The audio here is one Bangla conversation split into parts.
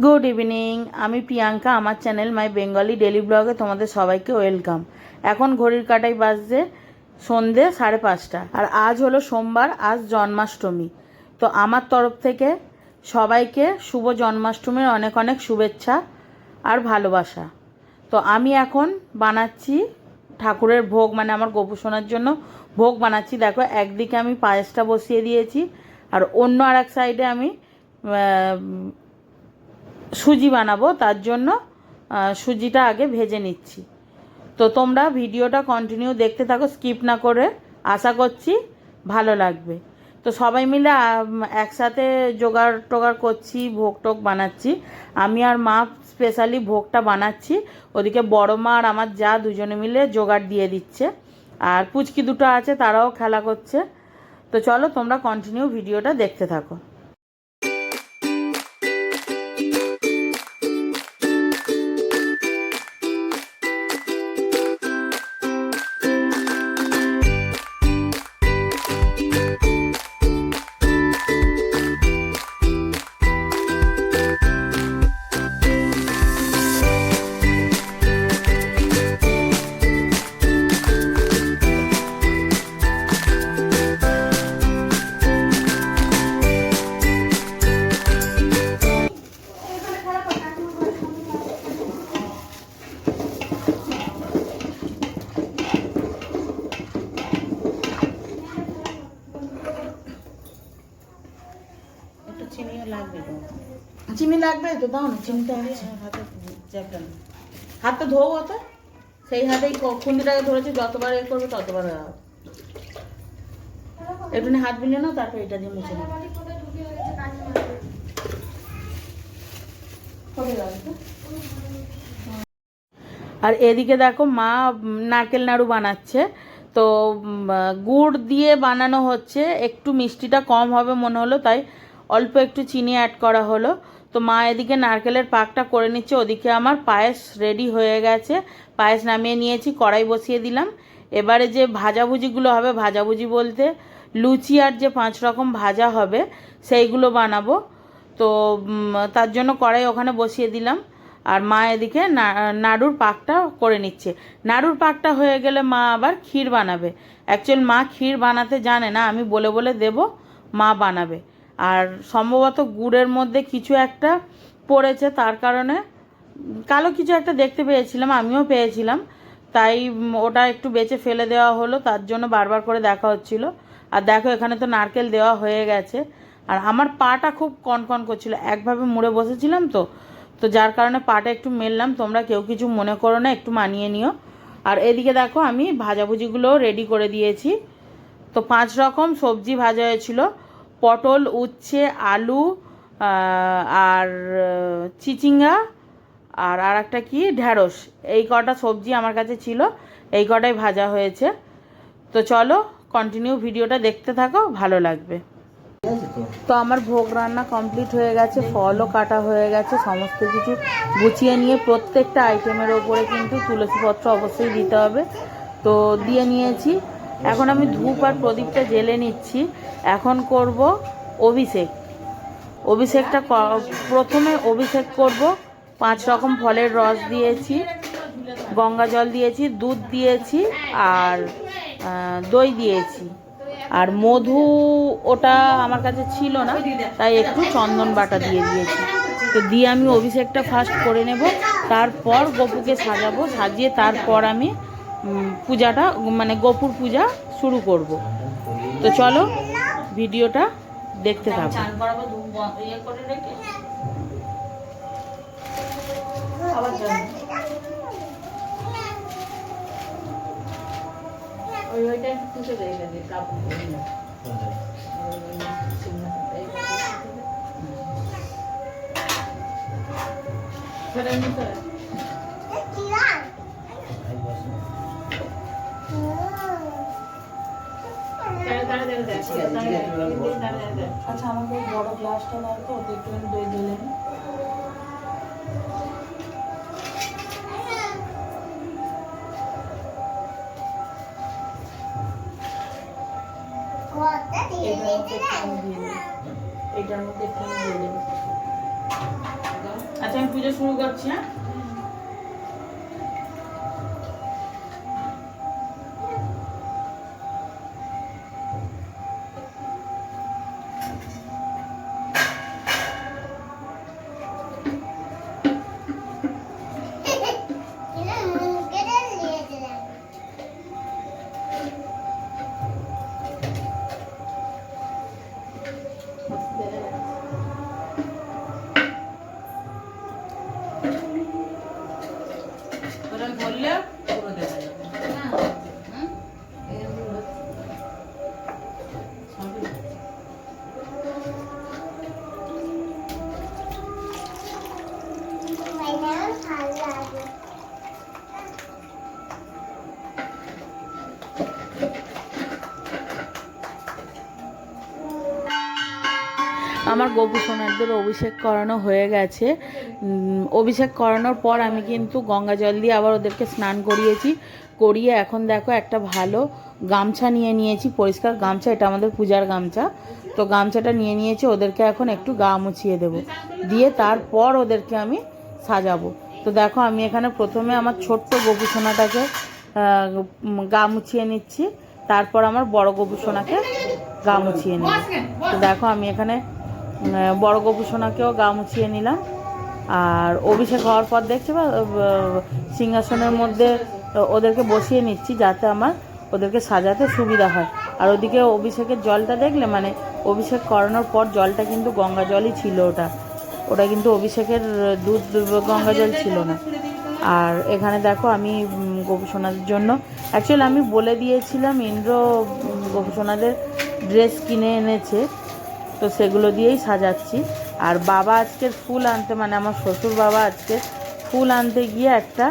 গুড ইভিনিং, আমি প্রিয়াঙ্কা। আমার চ্যানেল মাই বেঙ্গলি ডেলি ব্লগে তোমাদের সবাইকে ওয়েলকাম। এখন ঘড়ির কাঁটায় বাজছে সন্ধে 5:30, আর আজ হলো সোমবার, আজ জন্মাষ্টমী। তো আমার তরফ থেকে সবাইকে শুভ জন্মাষ্টমীর অনেক অনেক শুভেচ্ছা আর ভালোবাসা। তো আমি এখন বানাচ্ছি ঠাকুরের ভোগ, মানে আমার গোপু সোনার জন্য ভোগ বানাচ্ছি। দেখো, একদিকে আমি পায়েসটা বসিয়ে দিয়েছি, আর অন্য আর এক সাইডে আমি সুজি বানাবো। তার জন্য সুজিটা আগে ভেজে নিচ্ছি। তো তোমরা ভিডিওটা কন্টিনিউ দেখতে থাকো, স্কিপ না করে। আশা করছি ভালো লাগবে। তো সবাই মিলে একসাথে জোগাড় টোগাড় করছি, ভোগ টোগ বানাচ্ছি। আমি আর মা স্পেশালি ভোগটা বানাচ্ছি, ওদিকে বড় মা আর আমার যা দুজনে মিলে জোগাড় দিয়ে দিচ্ছে। আর পুচকি দুটো আছে, তারাও খেলা করছে। তো চলো তোমরা কন্টিনিউ ভিডিওটা দেখতে থাকো। চিনি লাগবে তো, দাও না চিনিটা। হাতে চাপটা না, হাতটা ধোও। তো সেই হাতেই খুন্দিটাকে ধরেছে, যতবার এ করবে ততবার একটু হাত বিলিয়ে নাও, তারপর এটা দিয়ে মুছে নাও। আর এদিকে দেখো, মা নারকেল নাড়ু বানাচ্ছে। তো গুড় দিয়ে বানানো হচ্ছে, একটু মিষ্টিটা কম হবে মনে হলো, তাই অল্প একটু চিনি অ্যাড করা হলো। তো মা এদিকে নারকেলের পাকটা করে নিচ্ছে, ওদিকে আমার পায়েস রেডি হয়ে গেছে। পায়েস নামিয়ে নিয়েছি, কড়াই বসিয়ে দিলাম। এবারে যে ভাজাভুজিগুলো হবে, ভাজাভুজি বলতে লুচি আর যে 5 রকম ভাজা হবে সেইগুলো বানাবো। তো তার জন্য কড়াই ওখানে বসিয়ে দিলাম। আর মা এদিকে নাড়ুর পাকটা করে নিচ্ছে। নাড়ুর পাকটা হয়ে গেলে মা আবার ক্ষীর বানাবে। অ্যাকচুয়ালি মা ক্ষীর বানাতে জানে না, আমি বলে বলে দেব, মা বানাবে। আর সম্ভবত গুড়ের মধ্যে কিছু একটা পড়েছে, তার কারণে কালো কিছু একটা দেখতে পেয়েছিলাম, আমিও পেয়েছিলাম, তাই ওটা একটু বেঁচে ফেলে দেওয়া হলো। তার জন্য বারবার করে দেখা হচ্ছিল। আর দেখো, এখানে তো নারকেল দেওয়া হয়ে গেছে। আর আমার পাটা খুব কনকন করছিল, একভাবে মুড়ে বসেছিলাম তো তো যার কারণে পাটা একটু মেললাম। তোমরা কেউ কিছু মনে করো না, একটু মানিয়ে নিও। আর এদিকে দেখো, আমি ভাজাভুজিগুলো রেডি করে দিয়েছি। তো 5 রকম সবজি ভাজা হয়েছিল, পটল, উচ্ছে, আলু, আর চিচিঙ্গা, আর একটা কি ঢ্যাঁড়স। এই কটা সবজি আমার কাছে ছিল, এই কটাই ভাজা হয়েছে। তো চলো কন্টিনিউ ভিডিওটা দেখতে থাকো, ভালো লাগবে। তো আমার ভোগ রান্না কমপ্লিট হয়ে গেছে, ফলও কাটা হয়ে গেছে, সমস্ত কিছু গুছিয়ে নিয়ে প্রত্যেকটা আইটেমের ওপরে কিন্তু তুলসীপত্র অবশ্যই দিতে হবে। তো দিয়ে নিয়েছি। এখন আমি ধূপ আর প্রদীপটা জ্বেলে নিচ্ছি। এখন করব অভিষেক। অভিষেকটা প্রথমে অভিষেক করব। 5 রকম ফলের রস দিয়েছি, গঙ্গা জল দিয়েছি, দুধ দিয়েছি, আর দই দিয়েছি, আর মধু ওটা আমার কাছে ছিল না, তাই একটু চন্দন বাটা দিয়ে দিয়েছি। তো দিয়ে আমি অভিষেকটা ফার্স্ট করে নেব, তারপর গোপুকে সাজাবো। সাজিয়ে তারপর আমি পূজাটা, মানে গোপুর পূজা শুরু করব। তো চলো ভিডিওটা দেখতে থাকো। ওইটা খুঁজে দেয় কাপড় আচ্ছা, আমাকে বড় গ্লাসটা দাও তো, একটু দই দিলে। এটার মধ্যে একটু দিয়ে দেবো। আচ্ছা আমি পুজো শুরু করছি। হ্যাঁ ধরলে পুরো দেখা যাবে। আমার গোপু সোনারদের অভিষেক করানো হয়ে গেছে। অভিষেক করানোর পর আমি কিন্তু গঙ্গা জল দিয়ে আবার ওদেরকে স্নান করিয়ে এখন দেখো একটা ভালো গামছা নিয়ে নিয়েছি, পরিষ্কার গামছা, এটা আমাদের পূজার গামছা। তো গামছাটা নিয়ে নিয়েছি, ওদেরকে এখন একটু গা মুছিয়ে দেবো, দিয়ে তারপর ওদেরকে আমি সাজাবো। তো দেখো আমি এখানে প্রথমে আমার ছোট্ট গোপু সোনাটাকে গা মুছিয়ে নিচ্ছি, তারপর আমার বড় গোপু সোনাকে গা মুছিয়ে নেব। তো দেখো আমি এখানে বড় গোপু সোনাকেও গা মুছিয়ে নিলাম। আর অভিষেক হওয়ার পর দেখছি বা সিংহাসনের মধ্যে ওদেরকে বসিয়ে নিচ্ছি, যাতে আমার ওদেরকে সাজাতে সুবিধা হয়। আর ওদিকে অভিষেকের জলটা দেখলে, মানে অভিষেক করানোর পর জলটা কিন্তু গঙ্গা জলই ছিল, ওটা কিন্তু অভিষেকের দুধ গঙ্গা জল ছিল না। আর এখানে দেখো আমি গোপু সোনাদের জন্য অ্যাকচুয়ালি আমি বলে দিয়েছিলাম, ইন্দ্র গোপু সোনাদের ড্রেস কিনে এনেছে, তো সেগুলো দিয়েই সাজাচ্ছি। আর বাবা আজকের ফুল আনতে, মানে আমার শ্বশুর বাবা আজকে ফুল আনতে গিয়ে একটা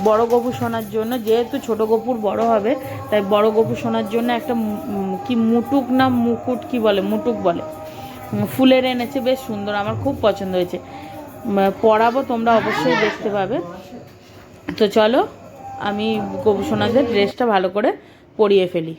বড় গোপু সোনার জন্য, যেহেতু ছোট গোপুর বড় হবে তাই বড় গোপু সোনার জন্য একটা কি মুটুক না মুকুট কি বলে, মুটুক বলে, ফুলের এনেছে, বেশ সুন্দর, আমার খুব পছন্দ হয়েছে। পরাবো, তোমরা অবশ্যই দেখতে পাবে। তো চলো আমি গোপু সোনাদের ড্রেসটা ভালো করে পরিয়ে ফেলি।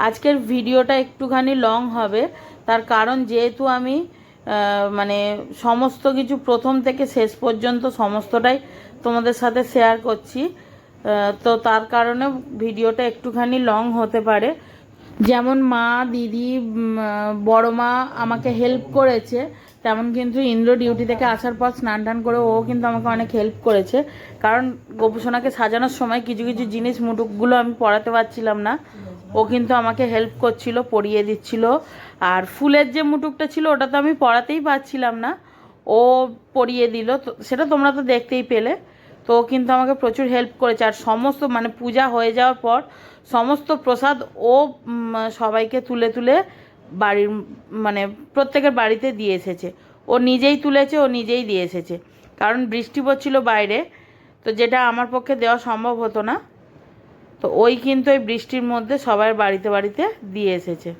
আজকের ভিডিওটা একটুখানি লং হবে, তার কারণ যেহেতু আমি মানে সমস্ত কিছু প্রথম থেকে শেষ পর্যন্ত সমস্তটাই তোমাদের সাথে শেয়ার করছি, তো তার কারণে ভিডিওটা একটুখানি লং হতে পারে। যেমন মা, দিদি, বড় মা আমাকে হেল্প করেছে, তেমন কিন্তু ইন্দ্র ডিউটি থেকে আসার পর স্নান টান করে ও কিন্তু আমাকে অনেক হেল্প করেছে। কারণ গোপুসোনাকে সাজানোর সময় কিছু কিছু জিনিস মুটুকগুলো আমি পরাতে পারছিলাম না, ও কিন্তু আমাকে হেল্প করছিল, পরিয়ে দিচ্ছিল। আর ফুলের যে মুটুকটা ছিল ওটা তো আমি পরাতেই পারছিলাম না, ও পরিয়ে দিল, তো সেটা তোমরা তো দেখতেই পেলে। তো ও কিন্তু আমাকে প্রচুর হেল্প করেছে। আর সমস্ত মানে পূজা হয়ে যাওয়ার পর সমস্ত প্রসাদ ও সবাইকে তুলে তুলে বাড়ির মানে প্রত্যেকের বাড়িতে দিয়ে এসেছে। ও নিজেই তুলেছে, ও নিজেই দিয়ে এসেছে, কারণ বৃষ্টি পড়ছিল বাইরে, তো যেটা আমার পক্ষে দেওয়া সম্ভব হতো না। তো ওই কিন্তু ওই বৃষ্টির মধ্যে সবার বাড়িতে বাড়িতে দিয়ে এসেছে।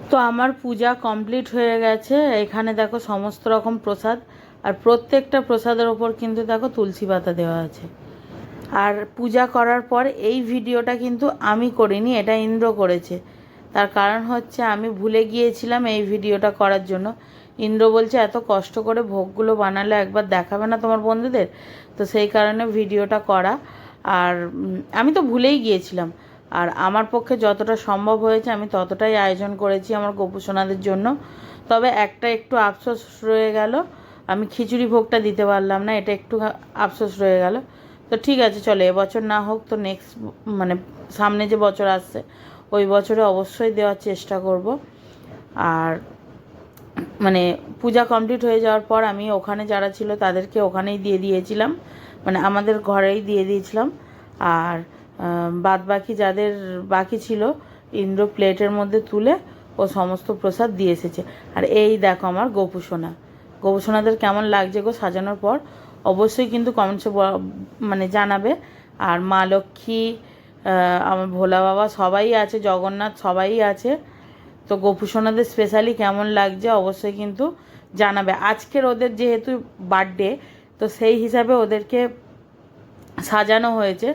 তো আমার পূজা কমপ্লিট হয়ে গেছে। এখানে দেখো সমস্ত রকম প্রসাদ, আর প্রত্যেকটা প্রসাদের ওপর কিন্তু দেখো তুলসী পাতা দেওয়া আছে। আর পূজা করার পর এই ভিডিওটা কিন্তু আমি করিনি, এটা ইন্দ্র করেছে। তার কারণ হচ্ছে আমি ভুলে গিয়েছিলাম এই ভিডিওটা করার জন্য। ইন্দ্র বলছে এত কষ্ট করে ভোগগুলো বানালে একবার দেখাবে না তোমার বন্ধুদের, তো সেই কারণে ভিডিওটা করা। আর আমি তো ভুলেই গিয়েছিলাম, আর আমার পক্ষে যতটা সম্ভব হয়েছে আমি ততটাই আয়োজন করেছি আমার গোপুসোনাদের জন্য। তবে একটা একটু আফসোস রয়ে গেল, আমি খিচুড়ি ভোগটা দিতে পারলাম না, এটা একটু আফসোস রয়ে গেল। তো ঠিক আছে, চলো, এবছর না হোক তো নেক্সট মানে সামনে যে বছর আসছে ওই বছরে অবশ্যই দেওয়ার চেষ্টা করব। আর মানে পূজা কমপ্লিট হয়ে যাওয়ার পর আমি ওখানে যারা ছিল তাদেরকে ওখানেই দিয়ে দিয়েছিলাম, মানে আমাদের ঘরেই দিয়ে দিয়েছিলাম। আর বাদ বাকি যাদের বাকি ছিল ইন্দ্র প্লেটের মধ্যে তুলে ও সমস্ত প্রসাদ দিয়ে এসেছে। আর এই দেখো আমার গোপুসোনা, গোপুসোনাদের কেমন লাগছে গো সাজানোর পর অবশ্যই কিন্তু কমেন্টসে মানে জানাবে। আর মা লক্ষ্মী, আমার ভোলা বাবা সবাই আছে, জগন্নাথ সবাই আছে। তো গোপুসোনাদের স্পেশালি কেমন লাগছে অবশ্যই কিন্তু জানাবে। আজকের ওদের যেহেতু বার্থডে, তো সেই হিসাবে ওদেরকে সাজানো হয়েছে,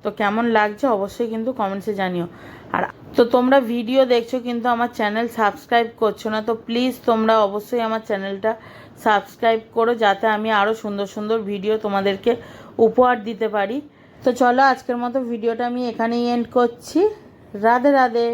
তো কেমন লাগছে অবশ্যই কিন্তু কমেন্টসে জানিও। আর তো তোমরা ভিডিও দেখছো কিন্তু আমার চ্যানেল সাবস্ক্রাইব করছো না, তো প্লিজ তোমরা অবশ্যই আমার চ্যানেলটা সাবস্ক্রাইব করো, যাতে আমি আরও সুন্দর সুন্দর ভিডিও তোমাদেরকে উপহার দিতে পারি। তো চলো আজকের মতো ভিডিওটা আমি এখানেই এন্ড করছি। রাধে রাধে।